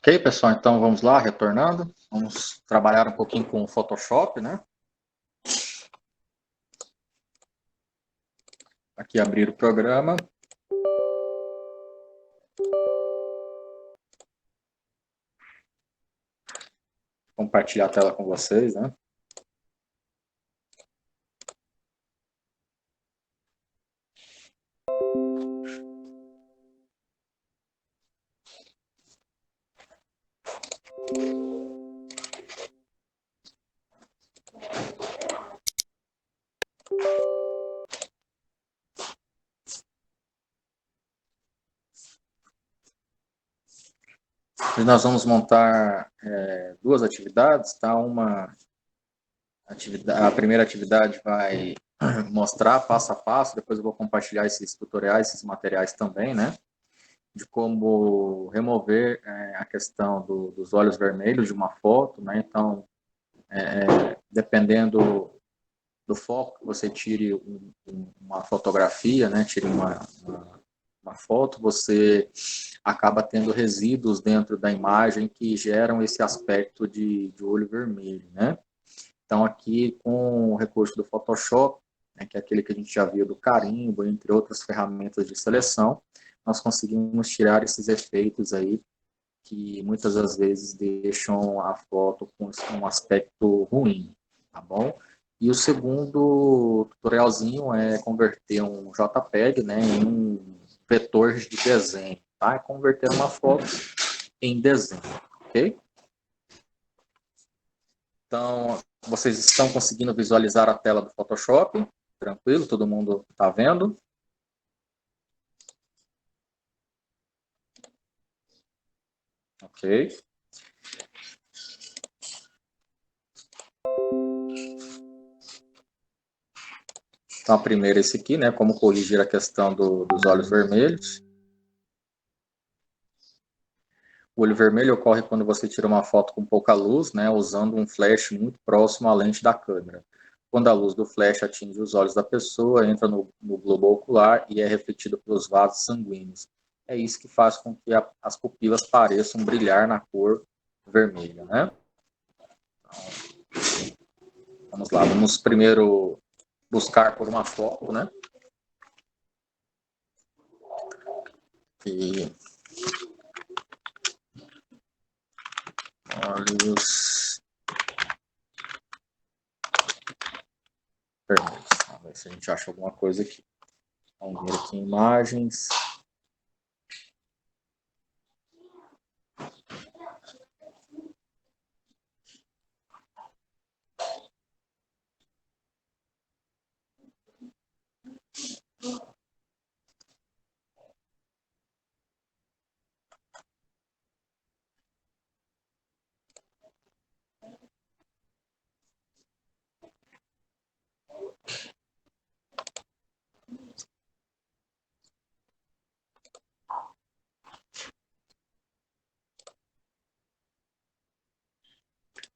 Ok, pessoal, então vamos lá, retornando. Vamos trabalhar um pouquinho com o Photoshop, né? Aqui abrir o programa. Compartilhar a tela com vocês, né? E nós vamos montar duas atividades, tá? A primeira atividade vai mostrar passo a passo, depois eu vou compartilhar esses tutoriais, esses materiais também, né? De como remover a questão dos olhos vermelhos de uma foto, né? Então, dependendo do foco que você tire uma fotografia, né? Tire uma foto, você acaba tendo resíduos dentro da imagem que geram esse aspecto de olho vermelho, né? Então, aqui, com o recurso do Photoshop, né, que é aquele que a gente já viu do carimbo, entre outras ferramentas de seleção, nós conseguimos tirar esses efeitos aí que muitas das vezes deixam a foto com um aspecto ruim, tá bom? E o segundo tutorialzinho é converter um JPEG, né, em um vetor de desenho, tá? É converter uma foto em desenho, ok? Então, vocês estão conseguindo visualizar a tela do Photoshop? Tranquilo? Todo mundo está vendo? Ok. Então, a primeira é esse aqui, né? Como corrigir a questão dos olhos vermelhos. O olho vermelho ocorre quando você tira uma foto com pouca luz, né? Usando um flash muito próximo à lente da câmera. Quando a luz do flash atinge os olhos da pessoa, entra no globo ocular e é refletido pelos vasos sanguíneos. É isso que faz com que as pupilas pareçam brilhar na cor vermelha, né? Vamos lá, vamos primeiro buscar por uma foto, né? E olhos vermelhos. Vamos ver se a gente acha alguma coisa aqui. Vamos ver aqui imagens.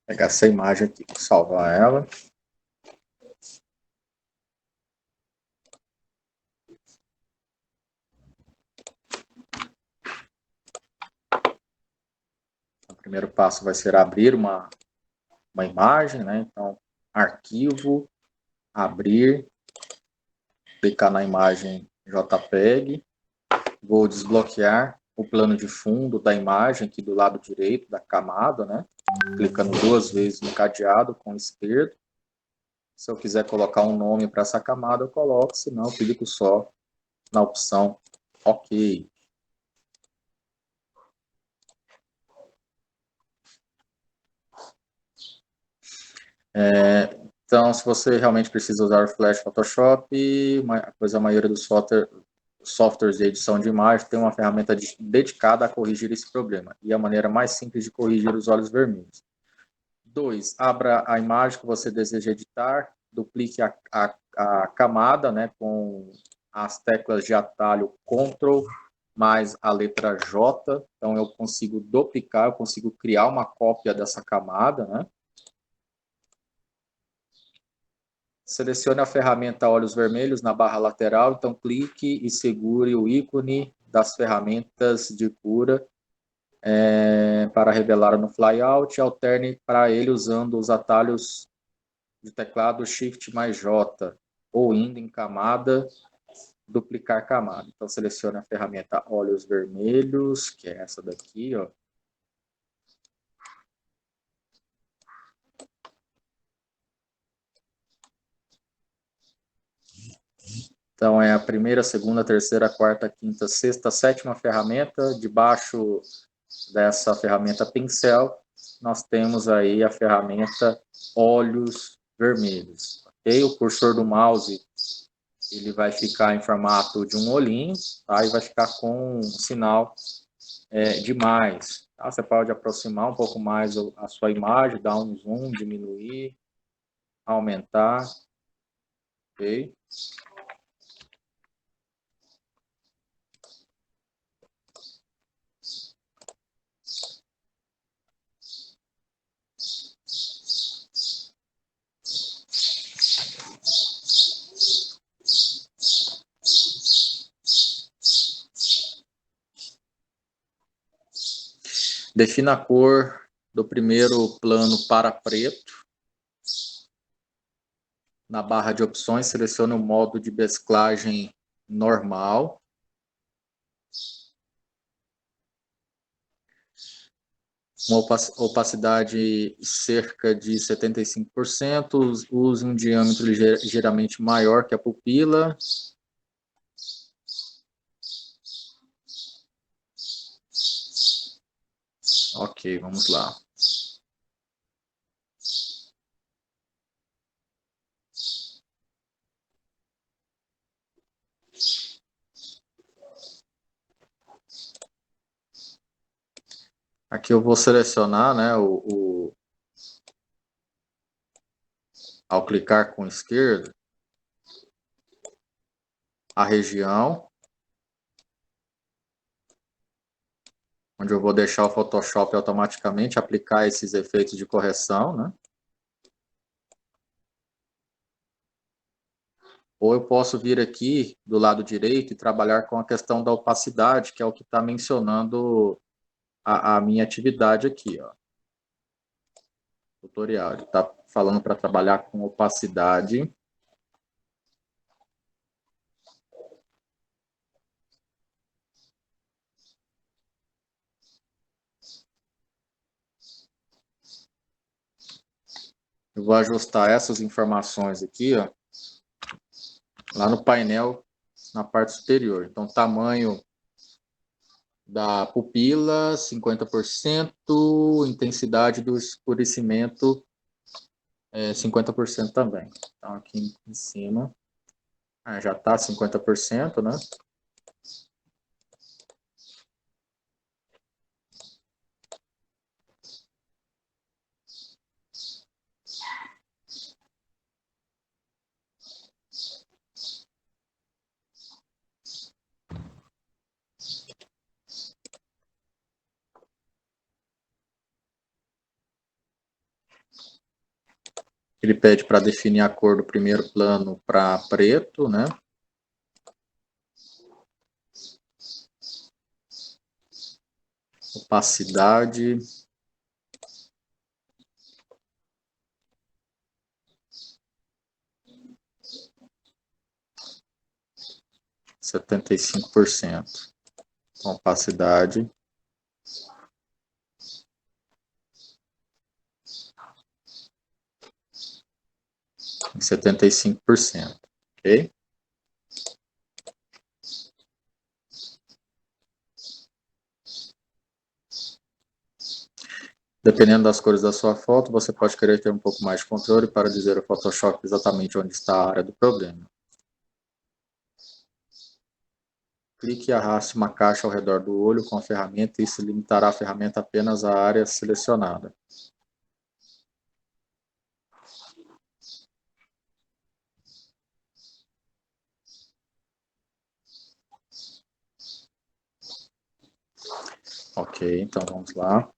Pegar essa imagem aqui, salvar ela. O primeiro passo vai ser abrir uma imagem, né? Então, arquivo, abrir, clicar na imagem JPEG, vou desbloquear o plano de fundo da imagem aqui do lado direito da camada, né? Clicando duas vezes no cadeado com o esquerdo. Se eu quiser colocar um nome para essa camada, eu coloco, senão eu clico só na opção OK. Então, se você realmente precisa usar o Flash Photoshop, pois a maioria dos softwares de edição de imagem tem uma ferramenta dedicada a corrigir esse problema, e a maneira mais simples de corrigir os olhos vermelhos. 2. Abra a imagem que você deseja editar, duplique a camada, né, com as teclas de atalho Ctrl mais a letra J. Então, eu consigo duplicar, eu consigo criar uma cópia dessa camada, né? Selecione a ferramenta Olhos Vermelhos na barra lateral, então clique e segure o ícone das ferramentas de cura para revelar no flyout, alterne para ele usando os atalhos de teclado Shift mais J, ou indo em camada, duplicar camada. Então, selecione a ferramenta Olhos Vermelhos, que é essa daqui, ó. Então, é a primeira, segunda, terceira, quarta, quinta, sexta, sétima ferramenta. Debaixo dessa ferramenta pincel, nós temos aí a ferramenta Olhos Vermelhos. Okay? O cursor do mouse ele vai ficar em formato de um olhinho, tá? E vai ficar com um sinal de mais. Tá? Você pode aproximar um pouco mais a sua imagem, dar um zoom, diminuir, aumentar. Ok? Defina a cor do primeiro plano para preto. Na barra de opções, selecione o modo de mesclagem normal. Uma opacidade cerca de 75%. Use um diâmetro ligeiramente maior que a pupila. Ok, vamos lá. Aqui eu vou selecionar, né, ao clicar com esquerda, a região onde eu vou deixar o Photoshop automaticamente aplicar esses efeitos de correção, né? Ou eu posso vir aqui do lado direito e trabalhar com a questão da opacidade, que é o que está mencionando a minha atividade aqui, ó. Tutorial, ele está falando para trabalhar com opacidade. Eu vou ajustar essas informações aqui, ó, lá no painel, na parte superior. Então, tamanho da pupila, 50%, intensidade do escurecimento, 50% também. Então, aqui em cima, já está 50%, né? Ele pede para definir a cor do primeiro plano para preto, né? Opacidade. Setenta e 75%. Opacidade. Em 75%. Ok? Dependendo das cores da sua foto, você pode querer ter um pouco mais de controle para dizer ao Photoshop exatamente onde está a área do problema. Clique e arraste uma caixa ao redor do olho com a ferramenta e isso limitará a ferramenta apenas à área selecionada. Ok, então vamos lá.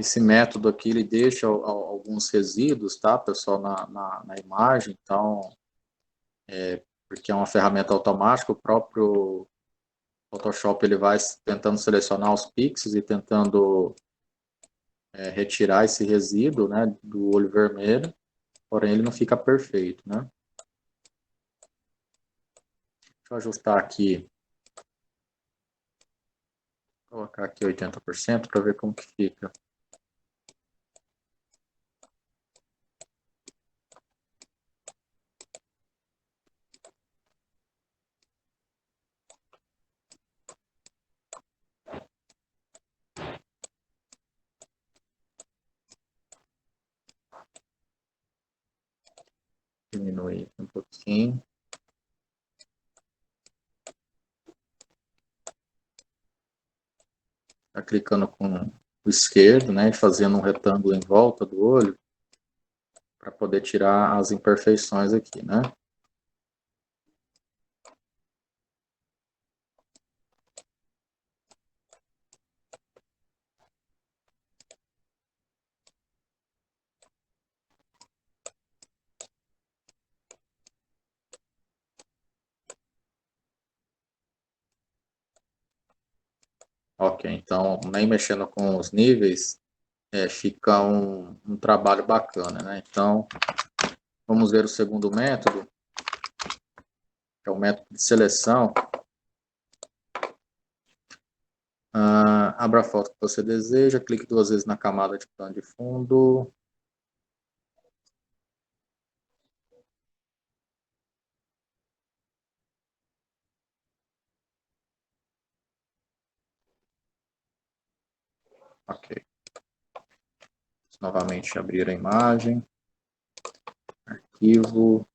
Esse método aqui, ele deixa alguns resíduos, tá, pessoal, na imagem, então, porque é uma ferramenta automática, o próprio Photoshop, ele vai tentando selecionar os pixels e tentando retirar esse resíduo, né, do olho vermelho, porém ele não fica perfeito, né. Deixa eu ajustar aqui, colocar aqui 80% para ver como que fica. Diminuir um pouquinho. Tá clicando com o esquerdo, né, e fazendo um retângulo em volta do olho, para poder tirar as imperfeições aqui, né. Ok, então, nem mexendo com os níveis, fica um trabalho bacana, né. Então, vamos ver o segundo método, que é o método de seleção. Abra a foto que você deseja, clique 2 vezes na camada de plano de fundo. Ok. Novamente abrir a imagem. Arquivo.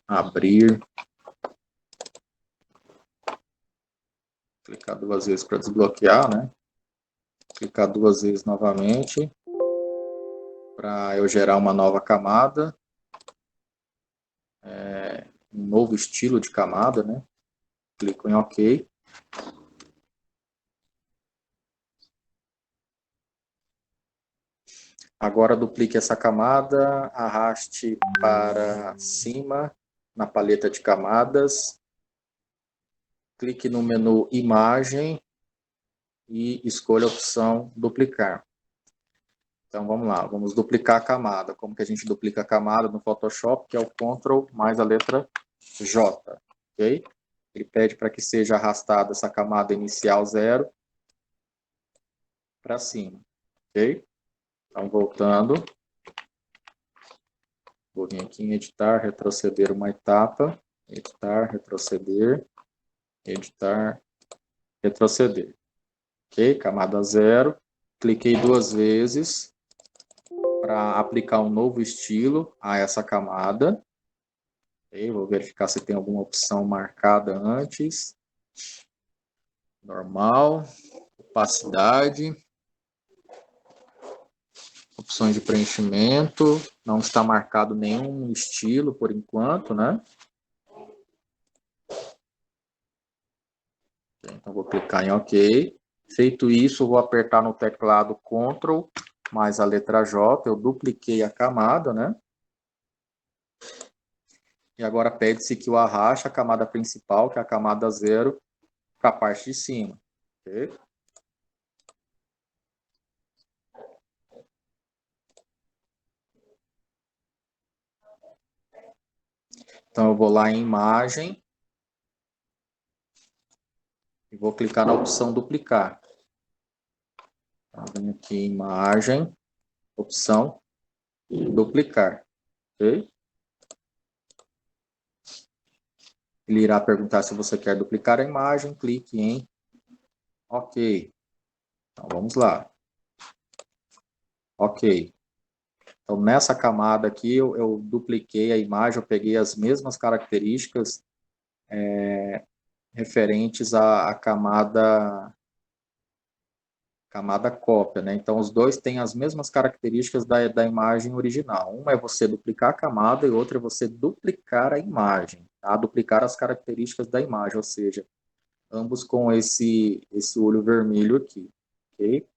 Abrir. Clicar 2 vezes para desbloquear, né? Clicar 2 vezes novamente para eu gerar uma nova camada. Um novo estilo de camada, né? Clico em OK. Agora duplique essa camada, arraste para cima na paleta de camadas, clique no menu Imagem e escolha a opção Duplicar. Então vamos lá, vamos duplicar a camada. Como que a gente duplica a camada no Photoshop? Que é o Ctrl mais a letra J, ok? Ele pede para que seja arrastada essa camada inicial 0 para cima, ok? Então voltando, vou vir aqui em editar, retroceder uma etapa, editar, retroceder, editar, retroceder. Ok? Camada 0. Cliquei 2 vezes para aplicar um novo estilo a essa camada. Okay? Vou verificar se tem alguma opção marcada antes. Normal, opacidade, opções de preenchimento. Não está marcado nenhum estilo por enquanto, né? Então vou clicar em OK. Feito isso, vou apertar no teclado Ctrl mais a letra J. Eu dupliquei a camada, né? E agora pede-se que eu arraste a camada principal, que é a camada 0, para a parte de cima. Okay? Então eu vou lá em Imagem e vou clicar na opção Duplicar. Então, venho aqui em Imagem, opção Duplicar. Okay? Ele irá perguntar se você quer duplicar a imagem, clique em OK. Então vamos lá. OK. Então nessa camada aqui eu dupliquei a imagem, eu peguei as mesmas características referentes à camada cópia, né? Então, os dois têm as mesmas características da imagem original. Uma é você duplicar a camada e outra é você duplicar a imagem, tá? Duplicar as características da imagem, ou seja, ambos com esse olho vermelho aqui, ok?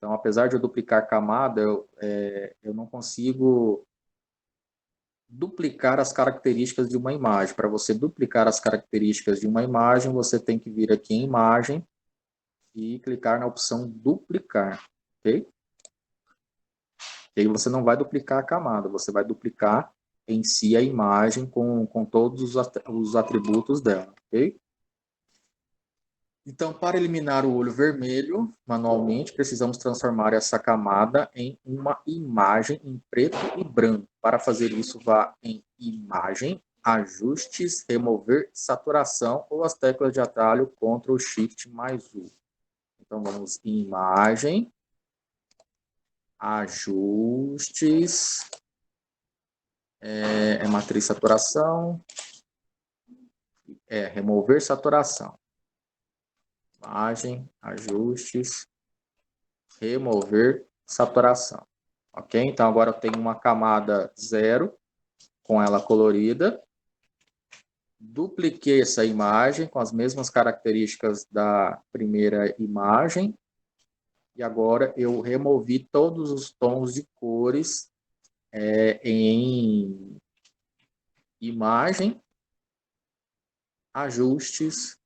Então, apesar de eu duplicar camada, eu não consigo duplicar as características de uma imagem. Para você duplicar as características de uma imagem, você tem que vir aqui em imagem e clicar na opção duplicar, ok? E aí você não vai duplicar a camada, você vai duplicar em si a imagem com todos os atributos dela, ok? Então, para eliminar o olho vermelho, manualmente, precisamos transformar essa camada em uma imagem em preto e branco. Para fazer isso, vá em Imagem, Ajustes, Remover Saturação ou as teclas de atalho Ctrl Shift mais U. Então, vamos em Imagem, Ajustes, Matriz Saturação, Remover Saturação. Imagem, Ajustes, Remover saturação. Ok? Então, agora eu tenho uma camada 0 com ela colorida. Dupliquei essa imagem com as mesmas características da primeira imagem. E agora eu removi todos os tons de cores em Imagem, Ajustes,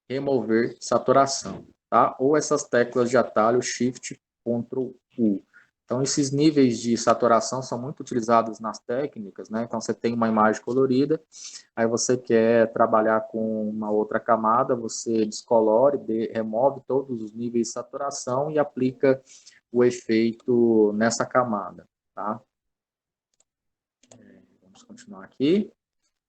Remover saturação. Tá? Ou essas teclas de atalho Shift, Ctrl, U. Então, esses níveis de saturação são muito utilizados nas técnicas, né? Então, você tem uma imagem colorida, aí você quer trabalhar com uma outra camada, você descolore, remove todos os níveis de saturação e aplica o efeito nessa camada, tá? Vamos continuar aqui.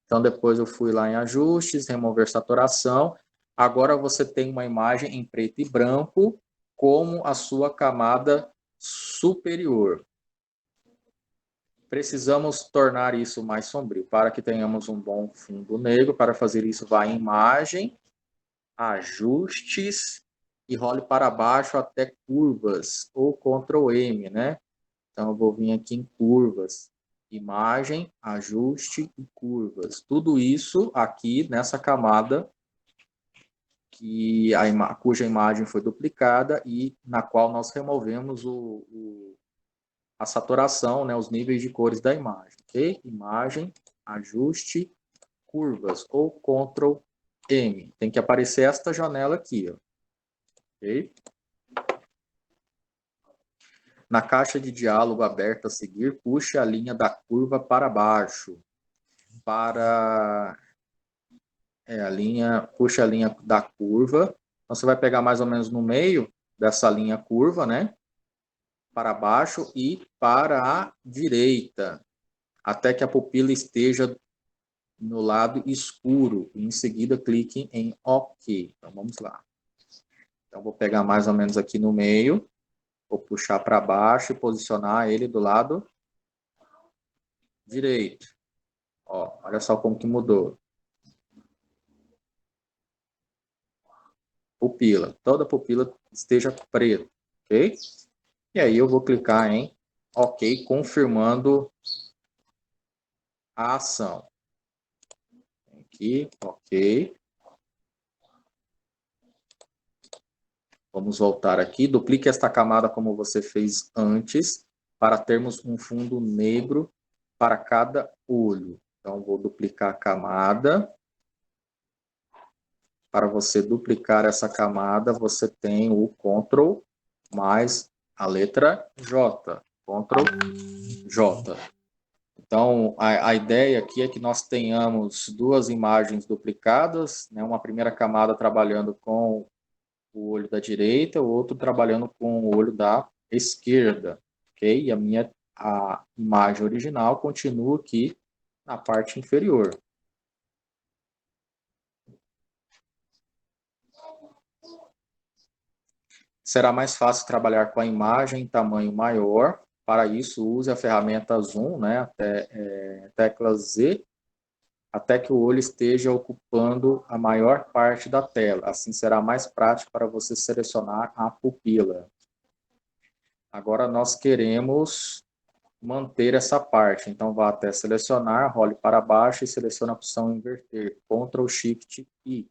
Então, depois eu fui lá em ajustes, remover saturação. Agora você tem uma imagem em preto e branco como a sua camada superior. Precisamos tornar isso mais sombrio. Para que tenhamos um bom fundo negro, para fazer isso, vá em Imagem, Ajustes e role para baixo até Curvas, ou Ctrl M, né? Então, eu vou vir aqui em Curvas. Imagem, ajuste e curvas. Tudo isso aqui nessa camada cuja imagem foi duplicada e na qual nós removemos a saturação, né, os níveis de cores da imagem. Ok? Imagem, ajuste, curvas ou Ctrl M. Tem que aparecer esta janela aqui. Ó. Ok? Na caixa de diálogo aberta a seguir, puxe a linha da curva para baixo. Puxa a linha da curva. Então, você vai pegar mais ou menos no meio dessa linha curva, né? Para baixo e para a direita, até que a pupila esteja no lado escuro. E em seguida, clique em OK. Então, vamos lá. Então, vou pegar mais ou menos aqui no meio, vou puxar para baixo e posicionar ele do lado direito. Ó, olha só como que mudou. Pupila. Toda pupila esteja preta, ok? E aí eu vou clicar em OK, confirmando a ação. Aqui, OK. Vamos voltar aqui. Duplique esta camada como você fez antes, para termos um fundo negro para cada olho. Então, vou duplicar a camada. Para você duplicar essa camada, você tem o Ctrl mais a letra J. Ctrl J. Então, a ideia aqui é que nós tenhamos duas imagens duplicadas, né? Uma primeira camada trabalhando com o olho da direita, o outro trabalhando com o olho da esquerda, ok? E a imagem original continua aqui na parte inferior. Será mais fácil trabalhar com a imagem em tamanho maior. Para isso, use a ferramenta Zoom, né? Tecla Z, até que o olho esteja ocupando a maior parte da tela. Assim será mais prático para você selecionar a pupila. Agora nós queremos manter essa parte. Então, vá até selecionar, role para baixo e selecione a opção inverter. Ctrl Shift I.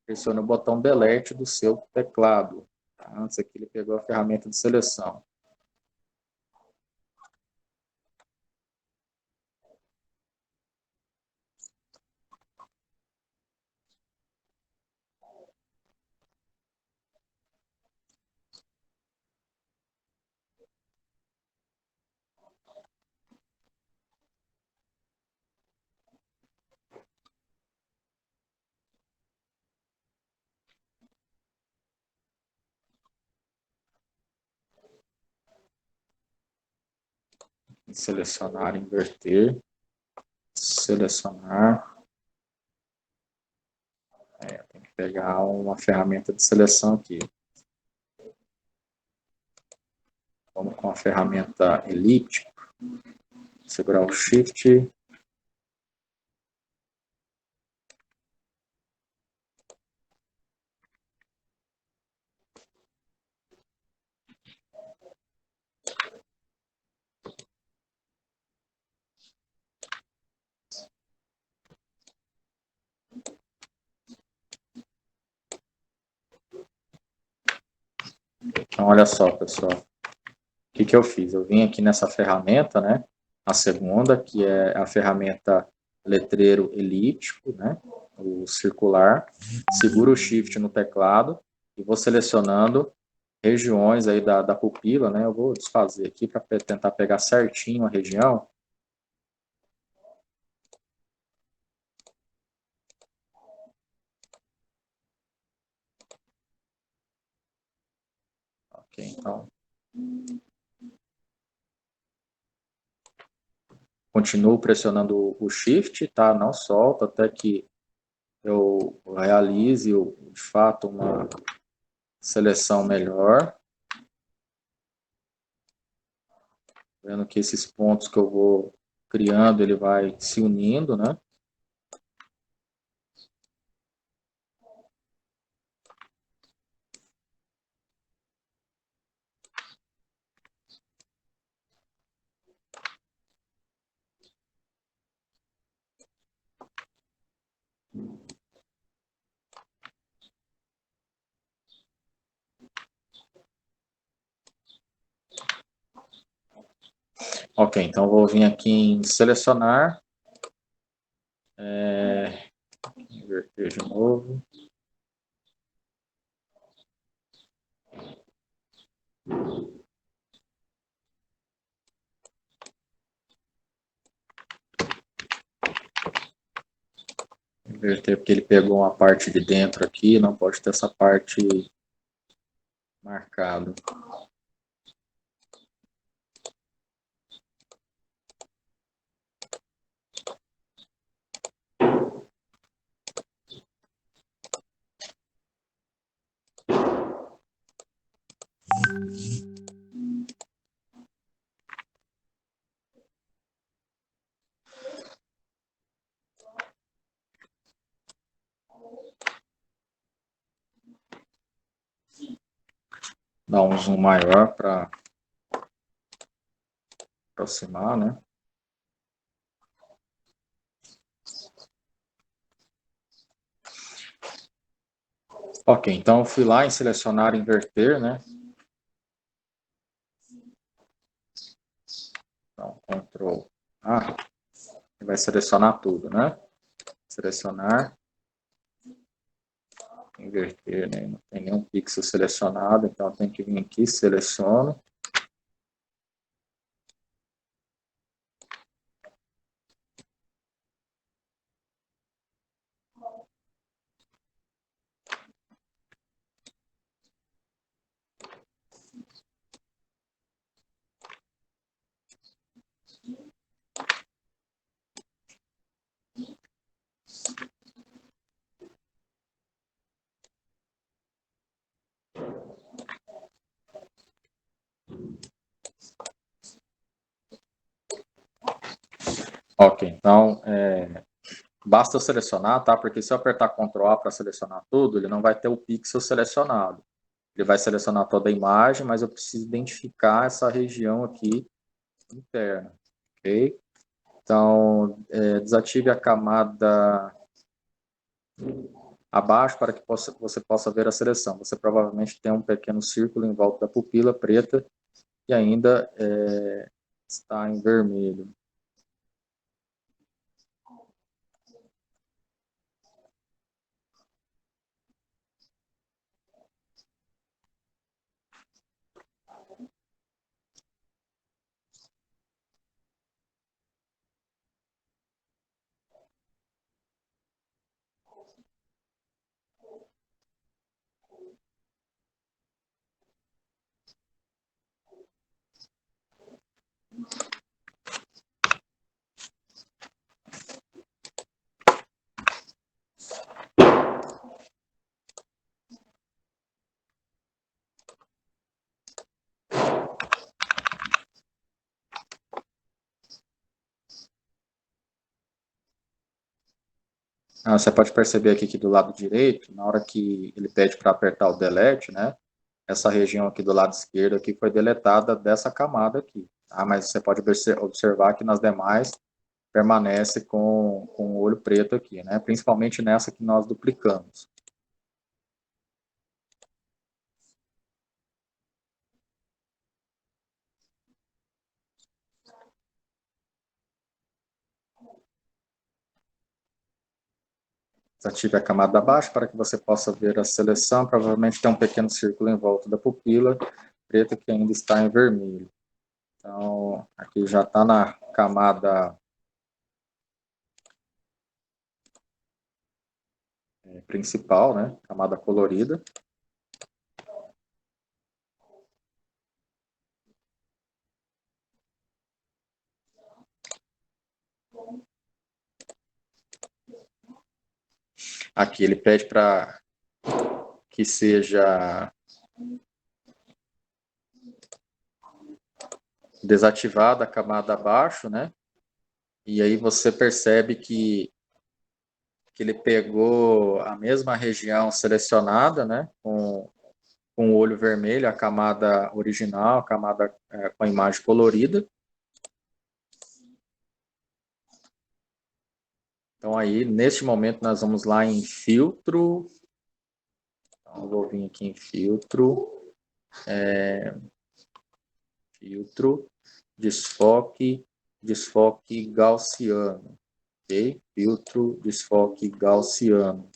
Pressione o botão Delete do seu teclado. Antes aqui ele pegou a ferramenta de seleção. Selecionar, inverter, selecionar. Tem que pegar uma ferramenta de seleção aqui. Vamos com a ferramenta elíptica. Segurar o Shift. Então, olha só, pessoal. O que eu fiz? Eu vim aqui nessa ferramenta, né? A segunda, que é a ferramenta letreiro elíptico, né? O circular. Seguro o Shift no teclado e vou selecionando regiões aí da pupila, né? Eu vou desfazer aqui para tentar pegar certinho a região. Ok, então. Continuo pressionando o Shift, tá? Não solto até que eu realize, de fato, uma seleção melhor. Vendo que esses pontos que eu vou criando, ele vai se unindo, né? Ok, então vou vir aqui em selecionar, inverter de novo. Inverter porque ele pegou uma parte de dentro aqui, não pode ter essa parte marcada. Dá um zoom maior para aproximar, né? Ok, então eu fui lá em selecionar e inverter, né? Então, Ctrl A, vai selecionar tudo, né? Selecionar, inverter, né? Não tem nenhum pixel selecionado, então tem que vir aqui, seleciono. Ok, então basta eu selecionar, tá? Porque se eu apertar Ctrl A para selecionar tudo, ele não vai ter o pixel selecionado. Ele vai selecionar toda a imagem, mas eu preciso identificar essa região aqui interna, ok? Então, desative a camada abaixo para que você possa ver a seleção. Você provavelmente tem um pequeno círculo em volta da pupila preta e ainda está em vermelho. Você pode perceber aqui que do lado direito, na hora que ele pede para apertar o delete, né? Essa região aqui do lado esquerdo aqui foi deletada dessa camada aqui. Tá? Mas você pode observar que nas demais permanece com o olho preto aqui, né? Principalmente nessa que nós duplicamos. Desative a camada abaixo para que você possa ver a seleção. Provavelmente tem um pequeno círculo em volta da pupila preta que ainda está em vermelho. Então, aqui já está na camada principal, né? Camada colorida. Aqui ele pede para que seja desativada a camada abaixo, né? E aí você percebe que ele pegou a mesma região selecionada, né? Com o olho vermelho, a camada original, a camada com a imagem colorida. Então aí, neste momento, nós vamos lá em filtro. Então, eu vou vir aqui em filtro. Filtro, desfoque, desfoque gaussiano. Ok? Filtro, desfoque gaussiano.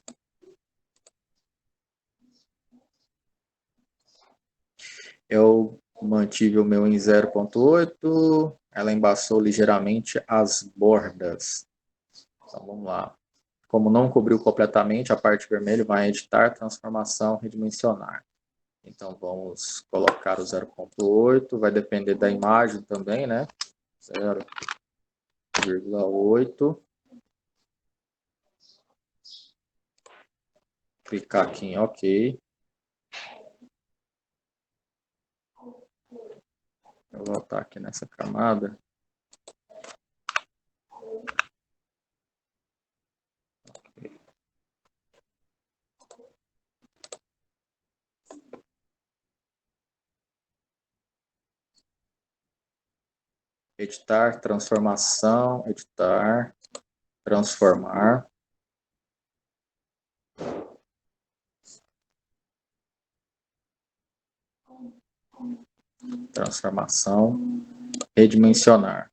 Eu mantive o meu em 0,8. Ela embaçou ligeiramente as bordas. Então, vamos lá. Como não cobriu completamente, a parte vermelha vai editar, transformação, redimensionar. Então, vamos colocar o 0,8. Vai depender da imagem também, né? 0,8. Clicar aqui em OK. Eu vou voltar aqui nessa camada. Editar, transformação, editar, transformar. Transformação, redimensionar.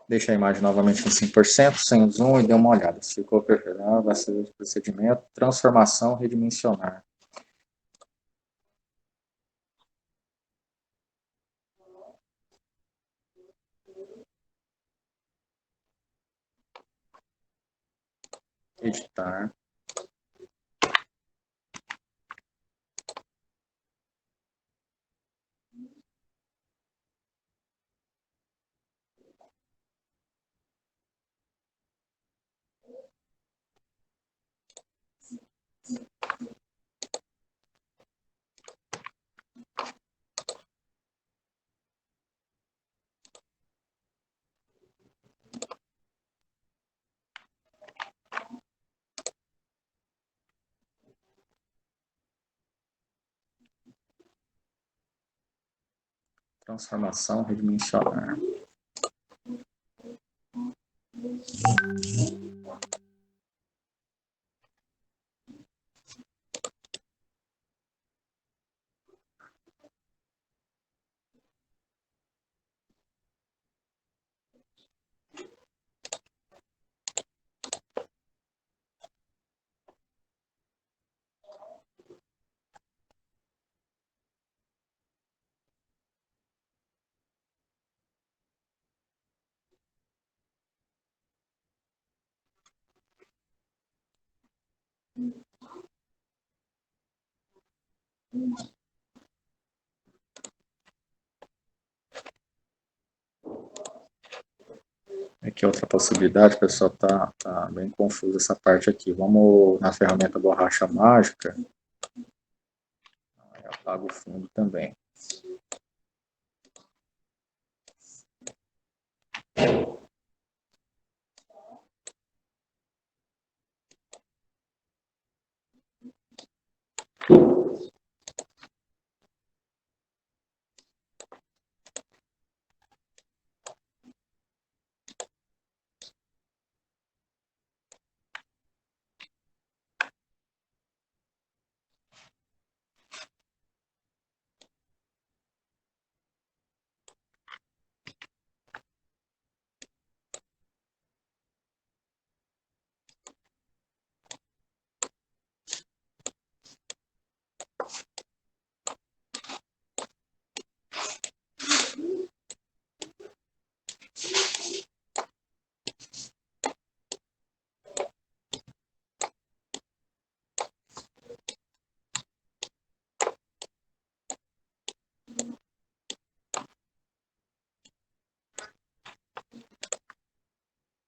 Deixa a imagem novamente em 5%, sem zoom e dê uma olhada. Se ficou perfeito, vai ser o procedimento. Transformação, redimensionar. Editar. Transformação redimensionar. Aqui outra possibilidade, pessoal, tá bem confuso essa parte aqui. Vamos na ferramenta borracha mágica, aí apaga o fundo também.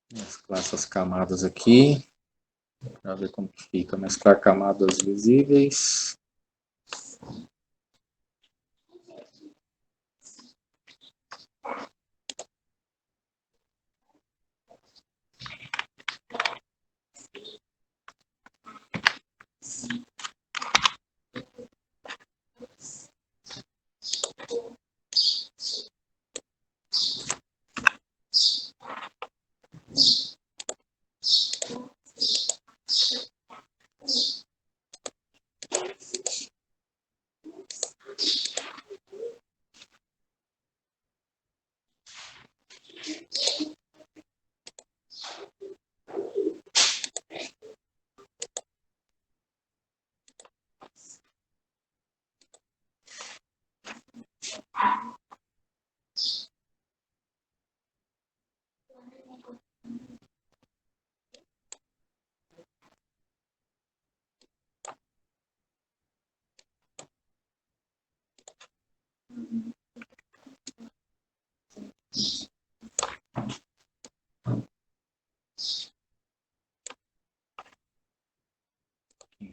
Mesclar essas camadas aqui, para ver como que fica. Mesclar camadas visíveis.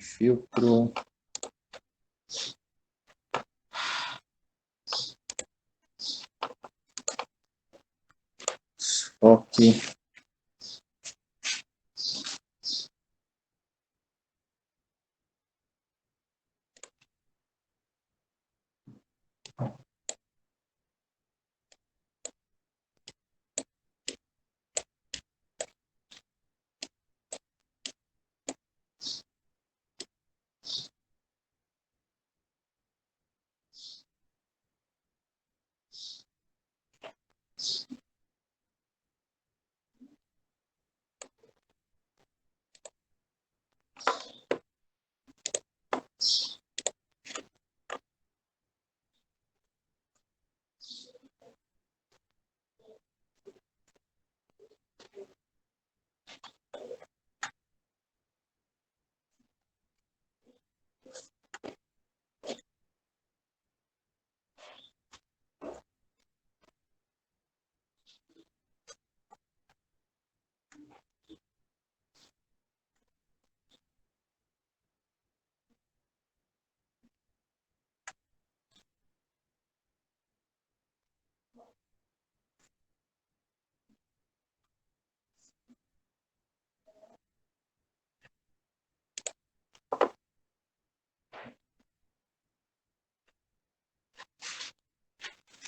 Filtro. Desfoque.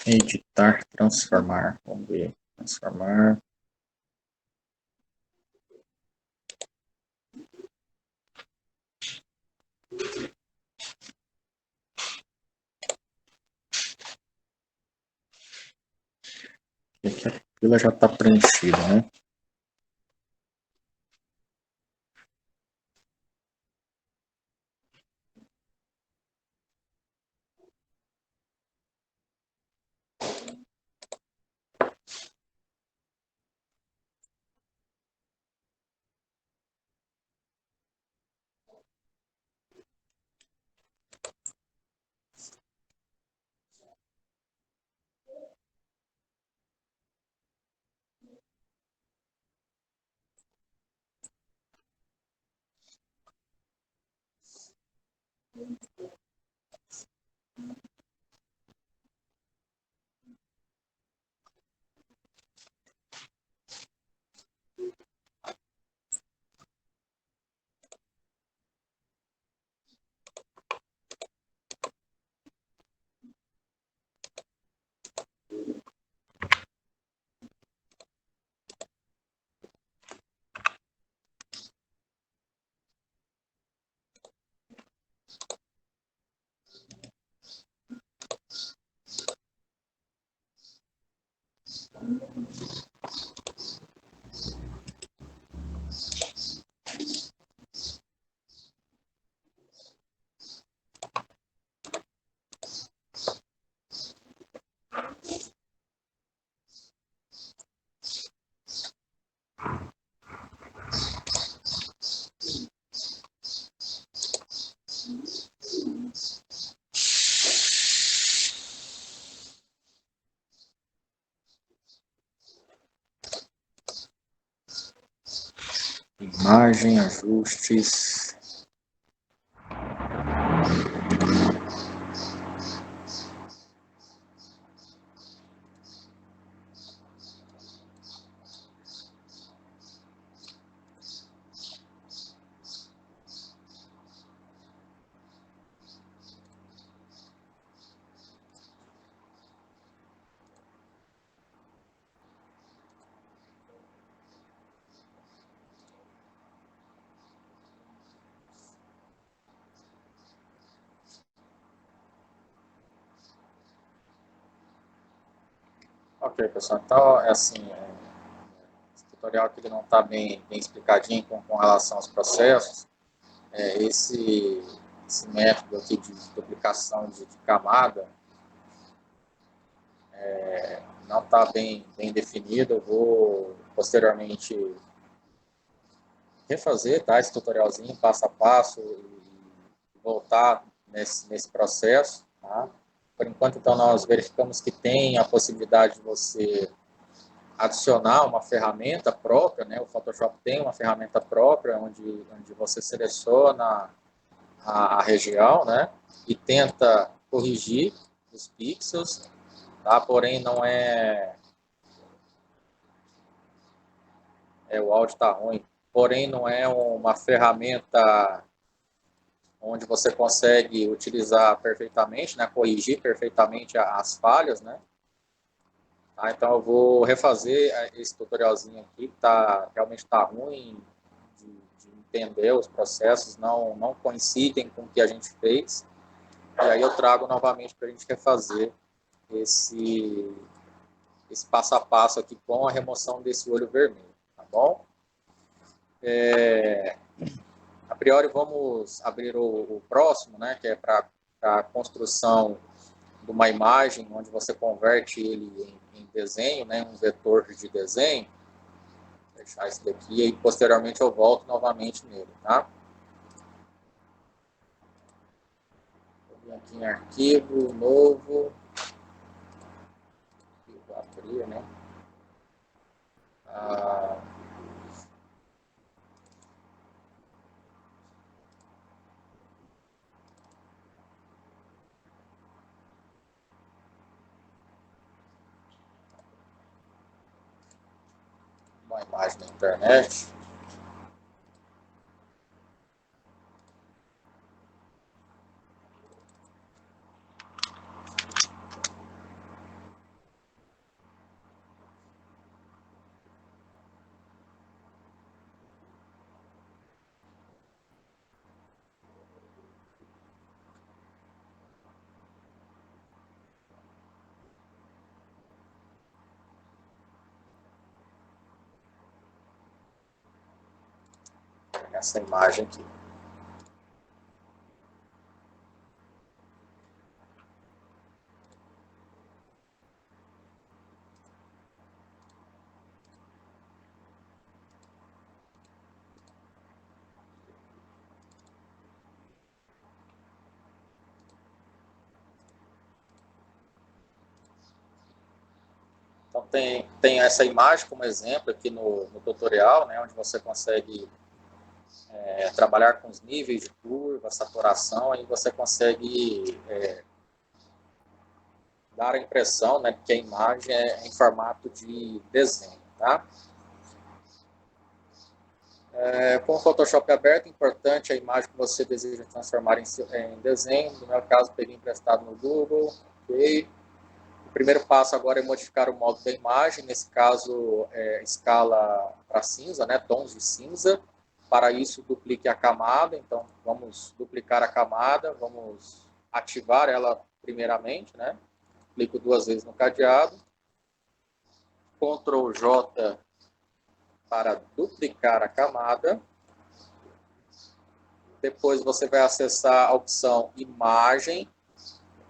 Editar, transformar. Vamos ver. Transformar. Aqui a fila já está preenchida, né? Imagem, ajustes. Ok, pessoal. Então, é assim, esse tutorial aqui ele não está bem explicadinho com relação aos processos. Esse método aqui de duplicação de camada não está bem definido. Eu vou posteriormente refazer, tá, esse tutorialzinho passo a passo e voltar nesse processo. Tá? Por enquanto, então, nós verificamos que tem a possibilidade de você adicionar uma ferramenta própria, né? O Photoshop tem uma ferramenta própria onde você seleciona a região, né? E tenta corrigir os pixels, tá? Porém, não o áudio está ruim, porém não é uma ferramenta onde você consegue utilizar perfeitamente, né? Corrigir perfeitamente as falhas, né? Tá? Então eu vou refazer esse tutorialzinho aqui, que realmente está ruim de entender os processos, não coincidem com o que a gente fez. E aí eu trago novamente para a gente refazer esse passo a passo aqui com a remoção desse olho vermelho, tá bom? A priori vamos abrir o próximo, né, que é para a construção de uma imagem, onde você converte ele em desenho, né, um vetor de desenho. Vou deixar esse daqui e posteriormente eu volto novamente nele, tá? Vou vir aqui em arquivo, novo, vou abrir, né? Uma imagem da internet. essa imagem aqui. Então, tem essa imagem como exemplo aqui no tutorial, né, onde você consegue trabalhar com os níveis de curva, saturação, aí você consegue dar a impressão, né, que a imagem é em formato de desenho. Tá? Com o Photoshop aberto, é importante a imagem que você deseja transformar em desenho. No meu caso, peguei emprestado no Google. Okay. O primeiro passo agora é modificar o modo da imagem, nesse caso, escala para cinza, né, tons de cinza. Para isso, duplique a camada. Então, vamos duplicar a camada, vamos ativar ela primeiramente, né? Clico 2 vezes no cadeado. Ctrl J para duplicar a camada. Depois você vai acessar a opção Imagem,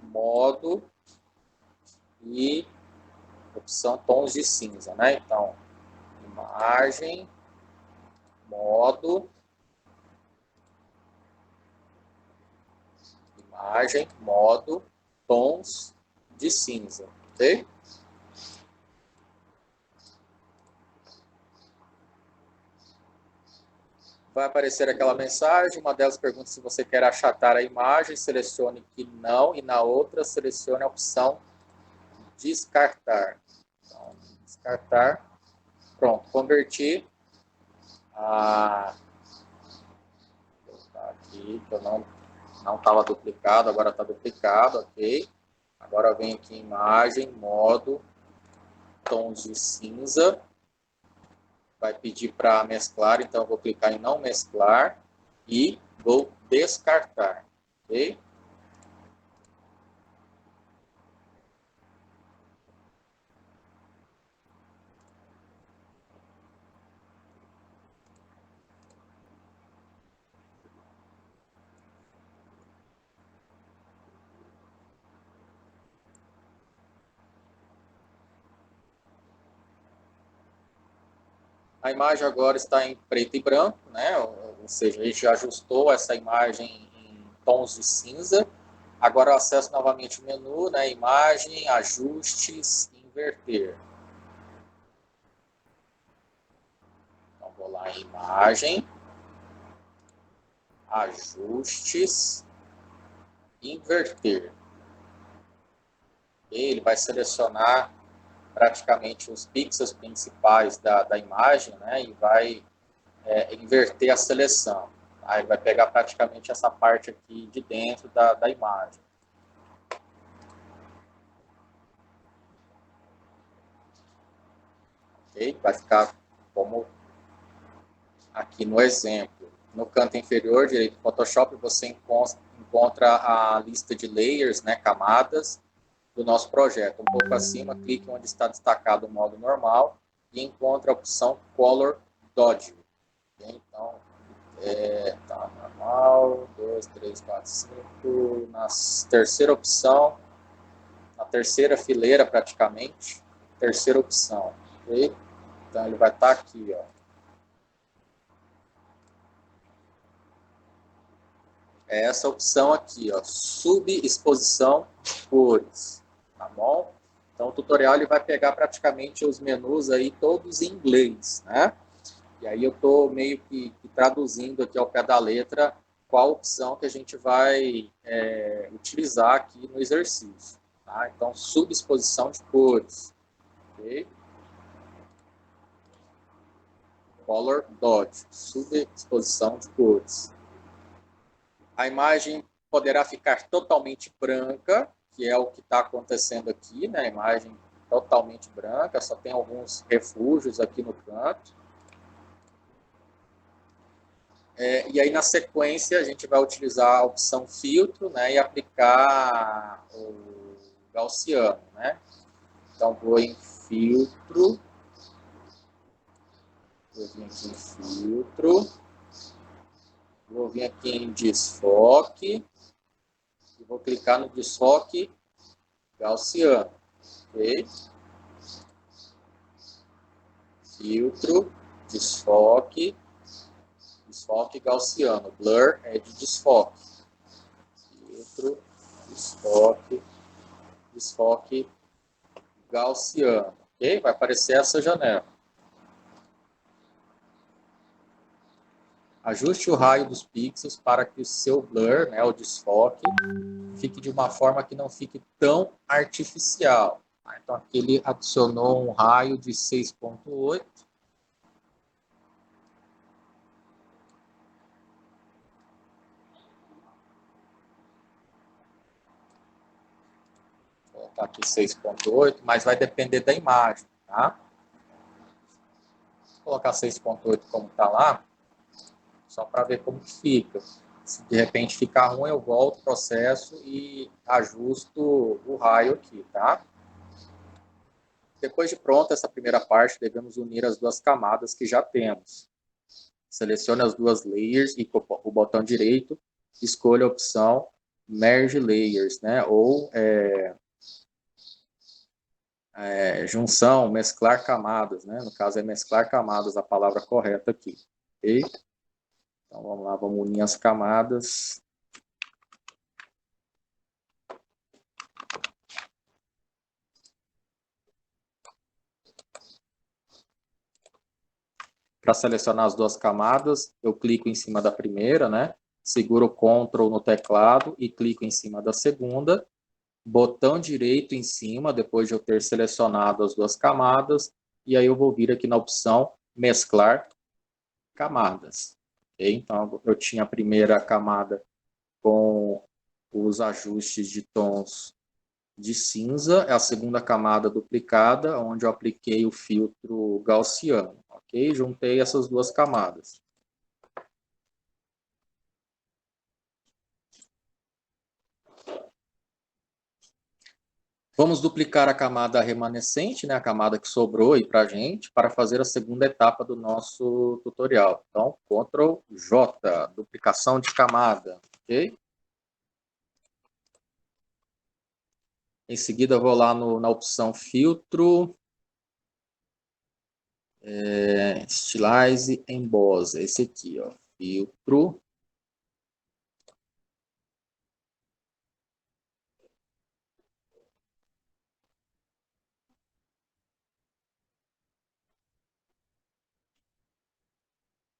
Modo e opção Tons de Cinza, né? Então, Imagem, Modo, Imagem, Modo, Tons de Cinza, ok? Vai aparecer aquela mensagem, uma delas pergunta se você quer achatar a imagem, selecione que não, e na outra selecione a opção Descartar. Então, descartar. Pronto, converti. Vou botar aqui, que eu não estava duplicado, agora está duplicado, ok. Agora vem aqui imagem, modo, tons de cinza. Vai pedir para mesclar, então eu vou clicar em não mesclar e vou descartar, ok? A imagem agora está em preto e branco, né? Ou seja, a gente já ajustou essa imagem em tons de cinza. Agora eu acesso novamente o menu, né? Imagem, ajustes, inverter. Então vou lá em imagem, ajustes, inverter. Ele vai selecionar praticamente os pixels principais da imagem, né? E vai inverter a seleção. Aí vai pegar praticamente essa parte aqui de dentro da imagem. Okay? Vai ficar como aqui no exemplo. No canto inferior direito do Photoshop, você encontra a lista de layers, né, camadas, do nosso projeto. Um pouco acima, clique onde está destacado o modo normal e encontra a opção Color Dodge. Okay? Então, tá normal, 2, 3, 4, 5, na terceira opção, na terceira fileira praticamente, terceira opção. Okay? Então, ele vai estar aqui, ó. É essa opção aqui, ó, subexposição cores, tá bom? Então o tutorial ele vai pegar praticamente os menus aí todos em inglês, né? E aí eu estou meio que traduzindo aqui ao pé da letra qual opção que a gente vai utilizar aqui no exercício, tá? Então subexposição de cores, ok? Color Dodge, subexposição de cores. A imagem poderá ficar totalmente branca, que é o que está acontecendo aqui, né? A imagem totalmente branca, só tem alguns refúgios aqui no canto. E aí, na sequência, a gente vai utilizar a opção filtro, né? E aplicar o gaussiano, né? Então, vou em filtro, vou vir aqui em filtro, Vou vir aqui em desfoque e vou clicar no desfoque gaussiano, ok? Filtro, desfoque, desfoque gaussiano. Blur é de desfoque. Filtro, desfoque, desfoque gaussiano, ok? Vai aparecer essa janela. Ajuste o raio dos pixels para que o seu blur, né, o desfoque, fique de uma forma que não fique tão artificial. Então aqui ele adicionou um raio de 6.8. Vou colocar aqui 6.8, mas vai depender da imagem, tá? Vou colocar 6.8 como está lá, só para ver como que fica. Se de repente ficar ruim, eu volto o processo e ajusto o raio aqui, tá? Depois de pronta essa primeira parte, devemos unir as duas camadas que já temos. Selecione as duas layers e com o botão direito escolha a opção Merge Layers, né? Ou junção, mesclar camadas, né? No caso é mesclar camadas, a palavra correta aqui. Ok? Então vamos lá, vamos unir as camadas. Para selecionar as duas camadas, eu clico em cima da primeira, né? Seguro o Ctrl no teclado e clico em cima da segunda. Botão direito em cima, depois de eu ter selecionado as duas camadas, e aí eu vou vir aqui na opção mesclar camadas. Okay? Então, eu tinha a primeira camada com os ajustes de tons de cinza, a segunda camada duplicada, onde eu apliquei o filtro gaussiano. Ok? Juntei essas duas camadas. Vamos duplicar a camada remanescente, né, a camada que sobrou aí para a gente, para fazer a segunda etapa do nosso tutorial. Então, Ctrl J, duplicação de camada, ok? Em seguida, vou lá na opção Filtro, Stylize Emboss, esse aqui, ó, Filtro,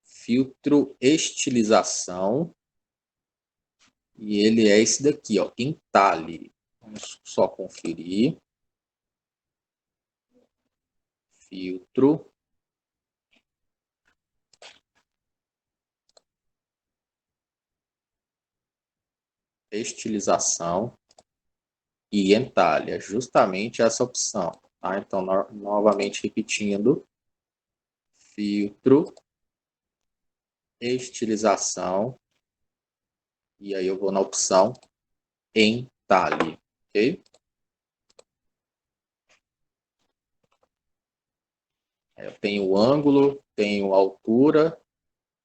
Filtro Estilização, e ele é esse daqui, ó, Entalhe. Vamos só conferir. Filtro. Estilização e entalhe, é justamente essa opção. Tá? Então, novamente repetindo, filtro, estilização, e aí eu vou na opção entalhe, ok? Eu tenho o ângulo, tenho a altura,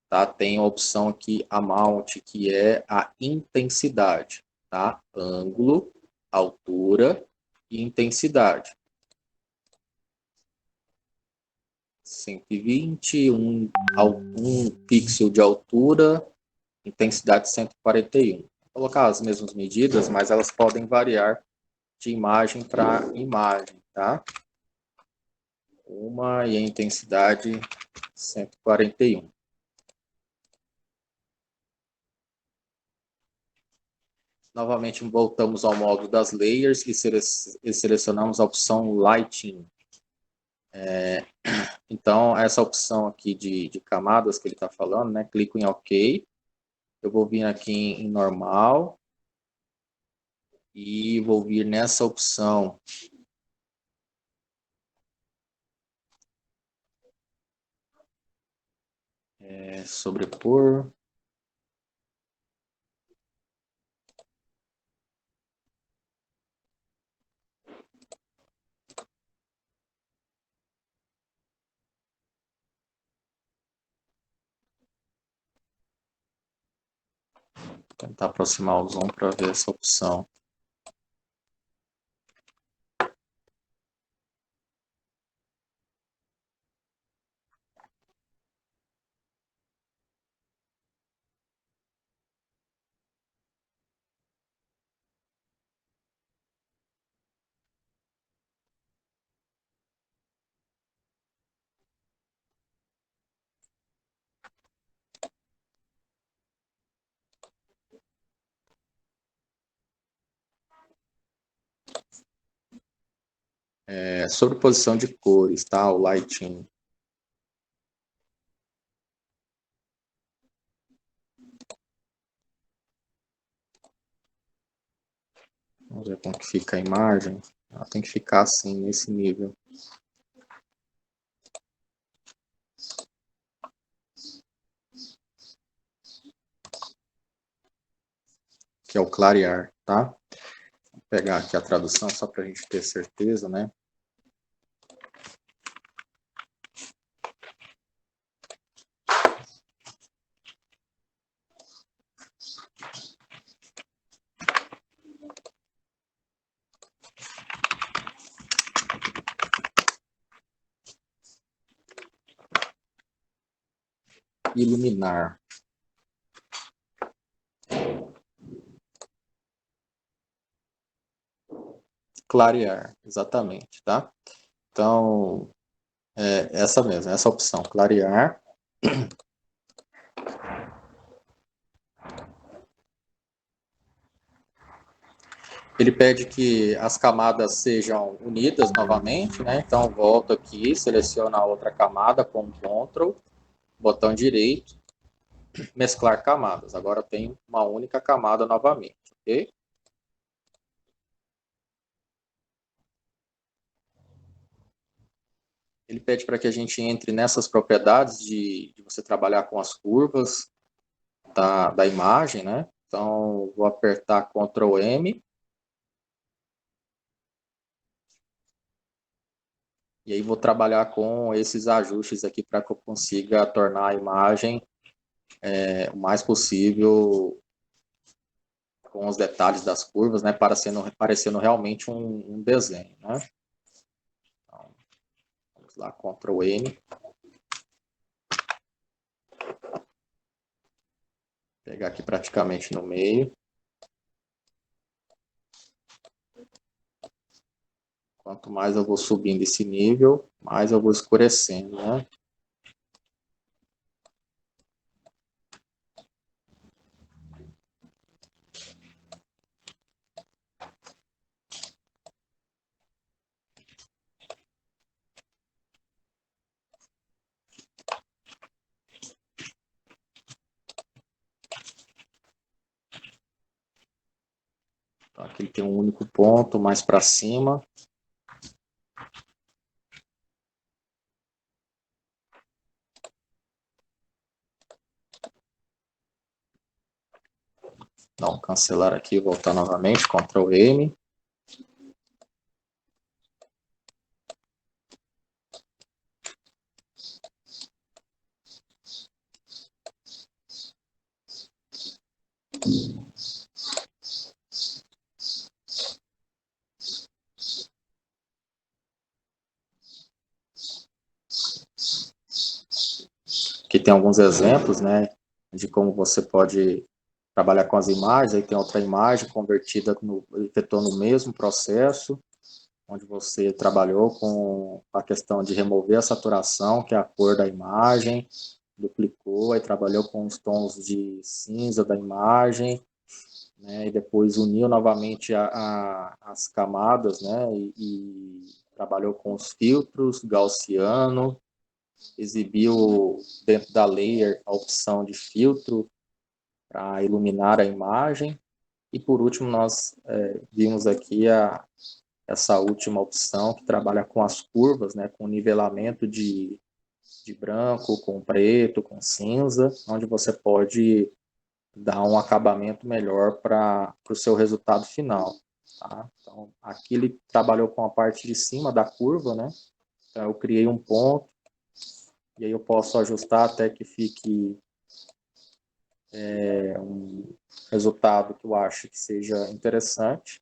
tá? Tenho a opção aqui, amount, que é a intensidade, tá? Ângulo, altura e intensidade. 120, um pixel de altura, intensidade 141. Vou colocar as mesmas medidas, mas elas podem variar de imagem para imagem, tá? Uma e a intensidade 141. Novamente voltamos ao modo das layers e selecionamos a opção Lighting. Então, essa opção aqui de camadas que ele está falando, né? Clico em OK. Eu vou vir aqui em normal. E vou vir nessa opção sobrepor. tentar aproximar o zoom para ver essa opção. Sobreposição de cores, tá? O lighting. Vamos ver como que fica a imagem. Ela tem que ficar assim, nesse nível. Que é o clarear, tá? Vou pegar aqui a tradução só para a gente ter certeza, né? Iluminar. Clarear, exatamente, tá? Então, essa mesmo, essa opção, clarear. Ele pede que as camadas sejam unidas novamente, né? Então, volto aqui, seleciono a outra camada com Ctrl, botão direito, mesclar camadas. Agora tem uma única camada novamente, ok? Ele pede para que a gente entre nessas propriedades de você trabalhar com as curvas da imagem, né? Então, vou apertar Ctrl M. E aí vou trabalhar com esses ajustes aqui para que eu consiga tornar a imagem o mais possível com os detalhes das curvas, né? Parecendo realmente um desenho, né? Então, vamos lá, Ctrl N. Pegar aqui praticamente no meio. Quanto mais eu vou subindo esse nível, mais eu vou escurecendo, né? Então, aqui ele tem um único ponto mais para cima. Então, cancelar aqui e voltar novamente, Ctrl M. Aqui tem alguns exemplos, né, de como você pode trabalhar com as imagens. Aí tem outra imagem convertida, efetuando o mesmo processo, onde você trabalhou com a questão de remover a saturação, que é a cor da imagem, duplicou, aí trabalhou com os tons de cinza da imagem, né, e depois uniu novamente as camadas, né, e trabalhou com os filtros gaussiano, exibiu dentro da layer a opção de filtro para iluminar a imagem, e por último nós vimos aqui essa última opção que trabalha com as curvas, né, com nivelamento de branco, com preto, com cinza, onde você pode dar um acabamento melhor para o seu resultado final. Tá? Então, aqui ele trabalhou com a parte de cima da curva, né? Então, eu criei um ponto, e aí eu posso ajustar até que fique um resultado que eu acho que seja interessante.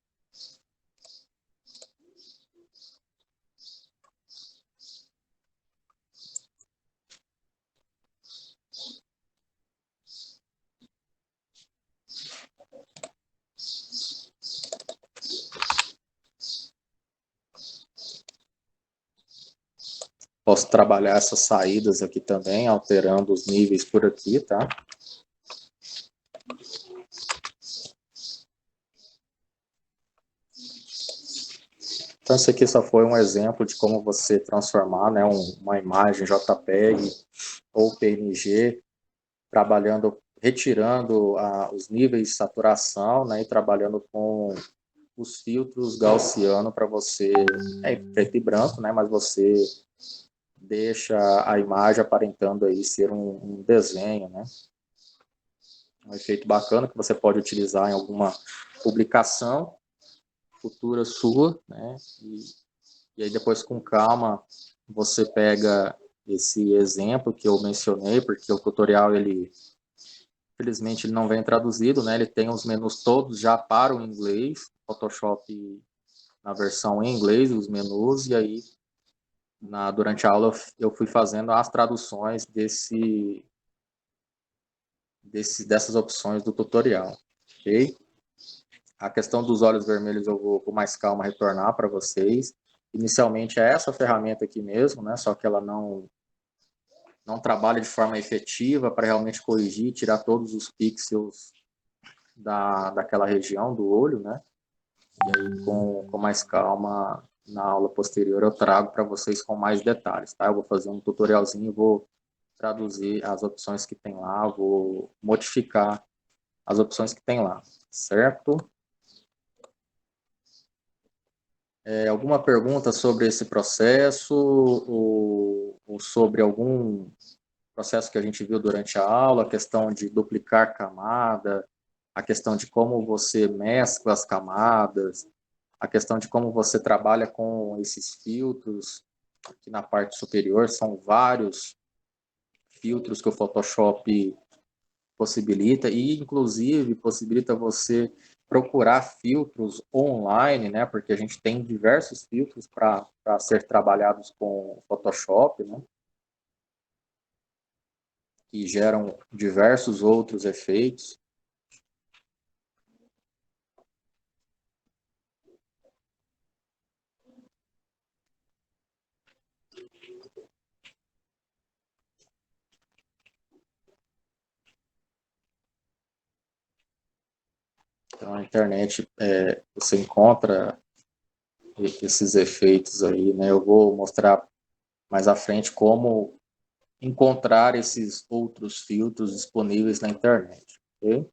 Posso trabalhar essas saídas aqui também, alterando os níveis por aqui, tá? Então, isso aqui só foi um exemplo de como você transformar, né, uma imagem JPEG ou PNG, trabalhando, retirando os níveis de saturação, né, e trabalhando com os filtros gaussiano para você, preto e branco, né, mas você deixa a imagem aparentando aí ser um desenho, né? Um efeito bacana que você pode utilizar em alguma publicação futura sua, né? E aí depois com calma você pega esse exemplo que eu mencionei, porque o tutorial ele infelizmente ele não vem traduzido, né? Ele tem os menus todos já para o inglês, Photoshop na versão em inglês, os menus, e aí durante a aula eu fui fazendo as traduções dessas opções do tutorial, ok? A questão dos olhos vermelhos eu vou com mais calma retornar para vocês. Inicialmente é essa ferramenta aqui mesmo, né? Só que ela não trabalha de forma efetiva para realmente corrigir, tirar todos os pixels daquela região do olho, né? E aí com mais calma na aula posterior eu trago para vocês com mais detalhes, tá? Eu vou fazer um tutorialzinho, vou traduzir as opções que tem lá, vou modificar as opções que tem lá, certo? Alguma pergunta sobre esse processo ou sobre algum processo que a gente viu durante a aula, a questão de duplicar camada, a questão de como você mescla as camadas, a questão de como você trabalha com esses filtros, aqui na parte superior são vários filtros que o Photoshop possibilita e inclusive possibilita você procurar filtros online, né? Porque a gente tem diversos filtros para ser trabalhados com o Photoshop, né? Que geram diversos outros efeitos. Então, na internet você encontra esses efeitos aí, né? Eu vou mostrar mais à frente como encontrar esses outros filtros disponíveis na internet, ok?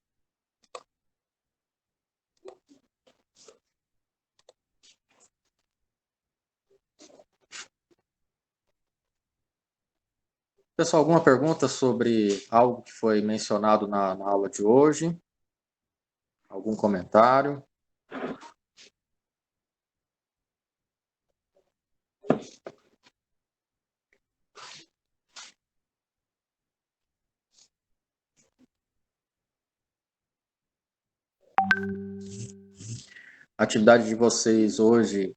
Pessoal, alguma pergunta sobre algo que foi mencionado na aula de hoje? Algum comentário? A atividade de vocês hoje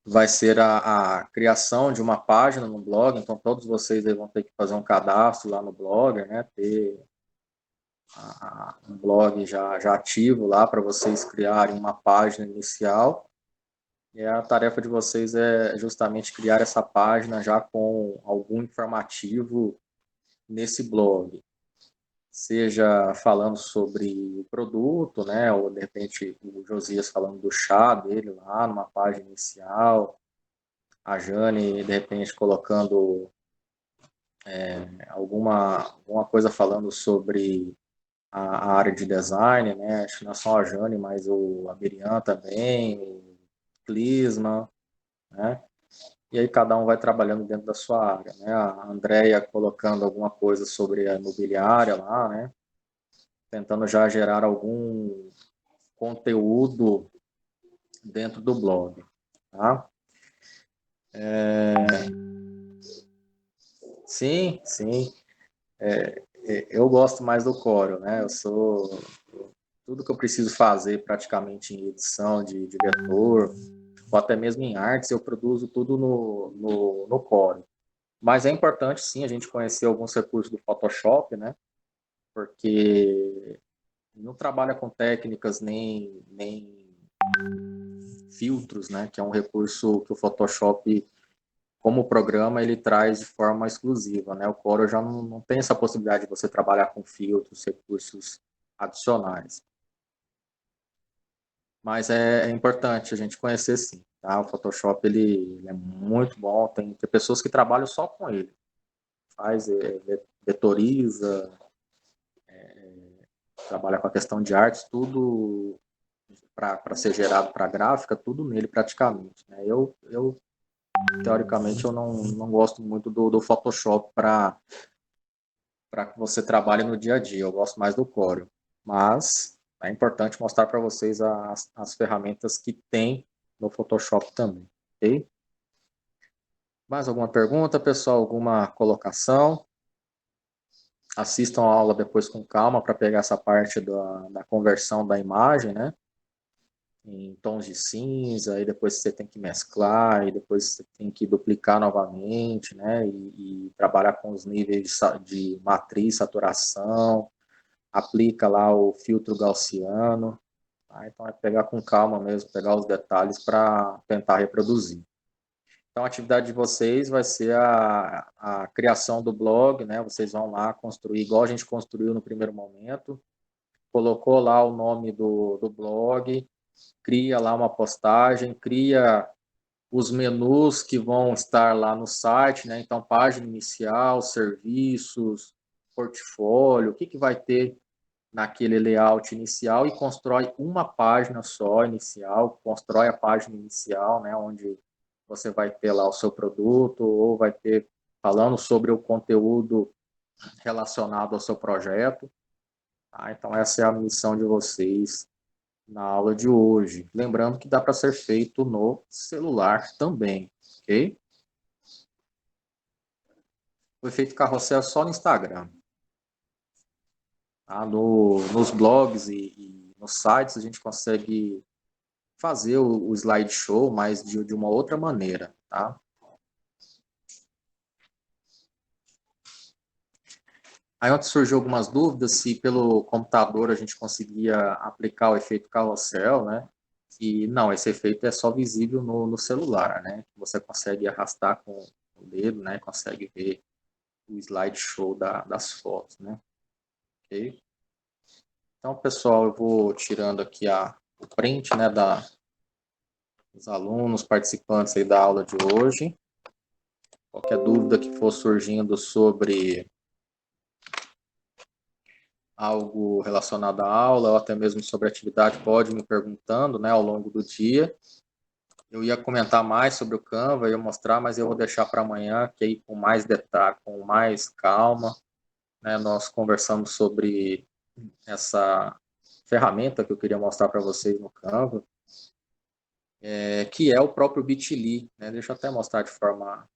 vai ser a criação de uma página no blog, então todos vocês aí vão ter que fazer um cadastro lá no Blogger, né? Ter um blog já ativo lá para vocês criarem uma página inicial. E a tarefa de vocês é justamente criar essa página já com algum informativo nesse blog. Seja falando sobre o produto, né, ou de repente o Josias falando do chá dele lá numa página inicial, a Jane de repente colocando alguma coisa falando sobre a área de design, né, acho que não é só a Jane, mas a Miriam também, o Clisma, né, e aí cada um vai trabalhando dentro da sua área, né, a Andrea colocando alguma coisa sobre a imobiliária lá, né, tentando já gerar algum conteúdo dentro do blog, tá? Sim, sim. Eu gosto mais do Corel, né? Tudo que eu preciso fazer praticamente em edição de vetor, ou até mesmo em artes, eu produzo tudo no Corel. Mas é importante, sim, a gente conhecer alguns recursos do Photoshop, né? Porque não trabalha com técnicas nem filtros, né? Que é um recurso que o Photoshop, como programa, ele traz de forma exclusiva, né? O Corel já não tem essa possibilidade de você trabalhar com filtros, recursos adicionais. Mas é importante a gente conhecer, sim, tá? O Photoshop, ele é muito bom, tem pessoas que trabalham só com ele. Faz, vetoriza, trabalha com a questão de artes, tudo para ser gerado para gráfica, tudo nele praticamente, né? Teoricamente, eu não gosto muito do Photoshop para que você trabalhe no dia a dia. Eu gosto mais do Corel. Mas é importante mostrar para vocês as ferramentas que tem no Photoshop também, ok? Mais alguma pergunta, pessoal? Alguma colocação? Assistam a aula depois com calma para pegar essa parte da conversão da imagem, né? Em tons de cinza, e depois você tem que mesclar, e depois você tem que duplicar novamente, né? E trabalhar com os níveis de matriz, saturação, aplica lá o filtro gaussiano, tá? Então é pegar com calma mesmo, pegar os detalhes para tentar reproduzir. Então a atividade de vocês vai ser a criação do blog, né? Vocês vão lá construir, igual a gente construiu no primeiro momento, colocou lá o nome do blog, cria lá uma postagem, cria os menus que vão estar lá no site, né? Então, página inicial, serviços, portfólio, o que vai ter naquele layout inicial e constrói uma página só inicial, constrói a página inicial, né? Onde você vai ter lá o seu produto ou vai ter falando sobre o conteúdo relacionado ao seu projeto. Tá? Então, essa é a missão de vocês na aula de hoje. Lembrando que dá para ser feito no celular também, ok? O efeito carrossel é só no Instagram. Tá? Nos blogs e nos sites a gente consegue fazer o slideshow, mas de uma outra maneira, tá? Aí ontem surgiu algumas dúvidas se pelo computador a gente conseguia aplicar o efeito carrossel, né? E não, esse efeito é só visível no celular, né? Você consegue arrastar com o dedo, né? Consegue ver o slideshow das fotos, né? Ok? Então, pessoal, eu vou tirando aqui o print, né, dos alunos participantes aí da aula de hoje. Qualquer dúvida que for surgindo sobre algo relacionado à aula ou até mesmo sobre a atividade, pode me perguntando, né, ao longo do dia. Eu ia comentar mais sobre o Canva, ia mostrar, mas eu vou deixar para amanhã, que aí com mais detalhe, com mais calma, né, nós conversamos sobre essa ferramenta que eu queria mostrar para vocês no Canva, que é o próprio Bitly, né? Deixa eu até mostrar de forma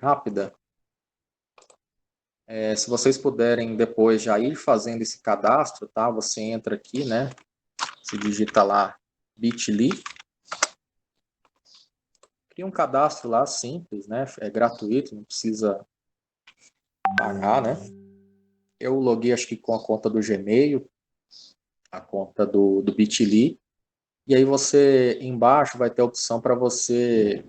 rápida. Se vocês puderem depois já ir fazendo esse cadastro, tá? Você entra aqui, né? Se digita lá Bitly. Cria um cadastro lá simples, né? É gratuito, não precisa pagar, né? Eu loguei acho que com a conta do Gmail, a conta do Bitly. E aí você, embaixo, vai ter a opção para você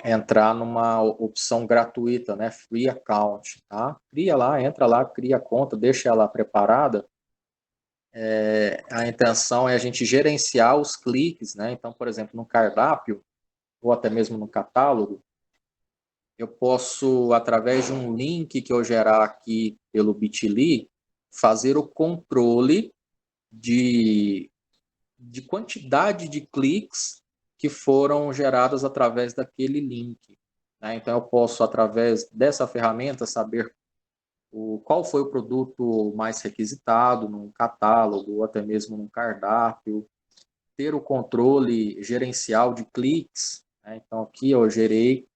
entrar numa opção gratuita, né? Free Account, tá? Cria lá, entra lá, cria a conta, deixa ela preparada. A intenção é a gente gerenciar os cliques, né? Então, por exemplo, no cardápio, ou até mesmo no catálogo, eu posso, através de um link que eu gerar aqui pelo Bitly, fazer o controle de quantidade de cliques que foram geradas através daquele link, né? Então, eu posso, através dessa ferramenta, saber qual foi o produto mais requisitado num catálogo ou até mesmo num cardápio, ter o controle gerencial de cliques, né? Então, aqui eu gerei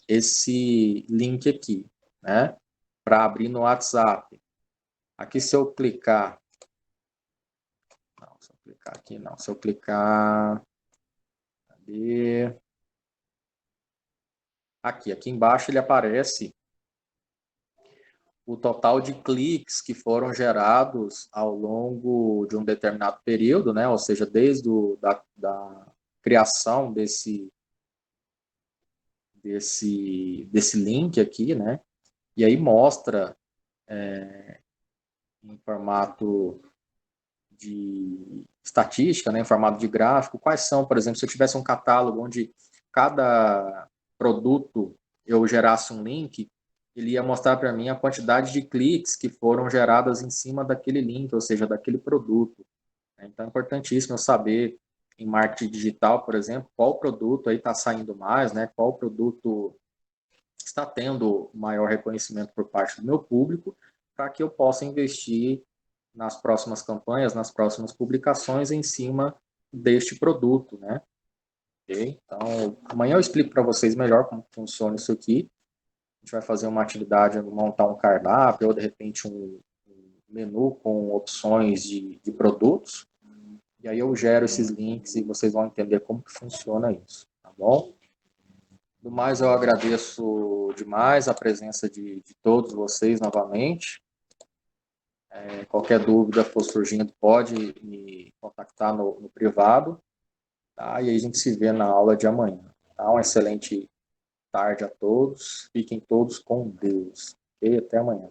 esse link aqui. né? Para abrir no WhatsApp. Aqui, se eu clicar... Não, se eu clicar aqui, não. Se eu clicar... Cadê? Aqui embaixo ele aparece o total de cliques que foram gerados ao longo de um determinado período, né? Ou seja, desde da criação desse link aqui, né? E aí mostra em formato de estatística, né? Em formato de gráfico, quais são, por exemplo, se eu tivesse um catálogo onde cada produto eu gerasse um link, ele ia mostrar para mim a quantidade de cliques que foram geradas em cima daquele link, ou seja, daquele produto. Então é importantíssimo eu saber em marketing digital, por exemplo, qual produto aí está saindo mais, né? Qual produto está tendo maior reconhecimento por parte do meu público, para que eu possa investir nas próximas campanhas, nas próximas publicações em cima deste produto, né? Okay? Então, amanhã eu explico para vocês melhor como funciona isso aqui. A gente vai fazer uma atividade, montar um cardápio ou, de repente, um menu com opções de produtos. E aí eu gero esses links e vocês vão entender como que funciona isso, tá bom? Do mais, eu agradeço demais a presença de todos vocês novamente. Qualquer dúvida for surgindo, pode me contactar no privado. Tá? E aí a gente se vê na aula de amanhã. Tá? Uma excelente tarde a todos. Fiquem todos com Deus. E até amanhã.